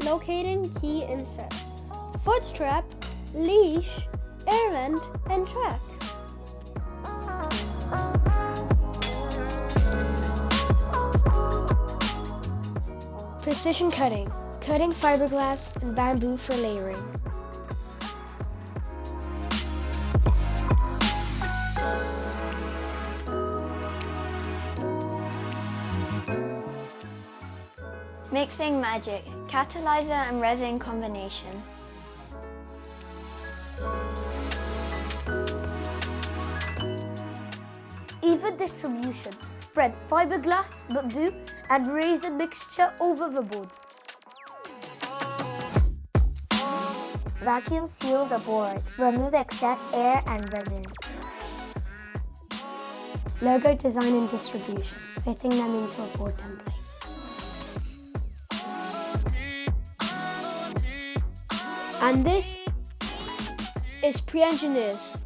Locating key insets: foot strap, leash, air vent, and track. Precision cutting: cutting fiberglass and bamboo for layering. Mixing magic: catalyzer and resin combination. Even distribution: spread fiberglass, bamboo, and resin mixture over the board. Vacuum seal the board. Remove excess air and resin. Logo design and distribution: fitting them into a board template. And this is pre-engineers.